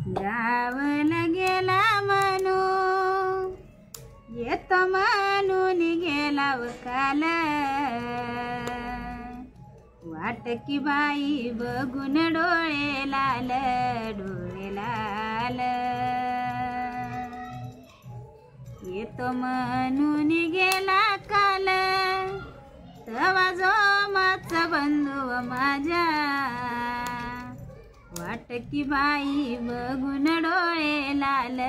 गावाला गेला म्हणू येतो म्हणून गेला काल वाट की बाई बघून डोळे लाल येतो म्हणून गेला काल तवा जो माझा बंधू माझ्या वाट की बाई बघून डोळे लाल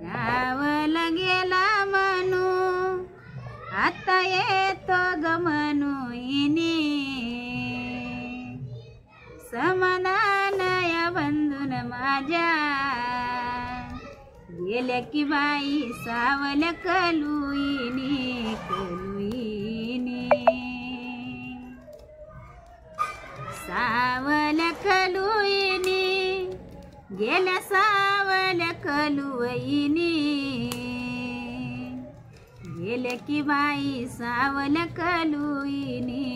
गावाला गेला म्हणू आता येतो ग म्हणू इनी समाधान या बंधून माझ्या गेल्या की बाई सावल कलुईनी सावल कलुईनी गेल्या सावल कलुईनी गेल्या की बाई सावल कलुईनी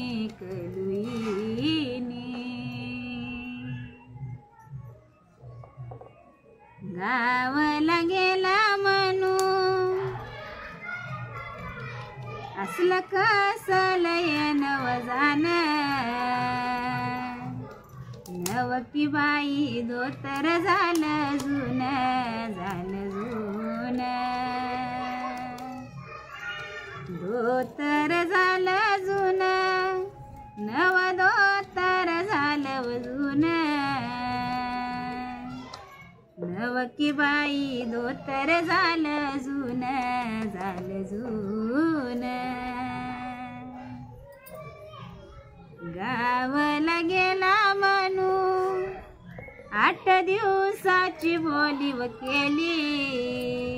गावाला गेला म्हणू असलं कसं नव जाण नव की बाई धोतर झालं जुन धोतर झालं जुन नव धोतर झालं जुन नव की बाई धोतर झालं जुन गावाला गेला म्हणू 8 दिवसाची बोलीव केली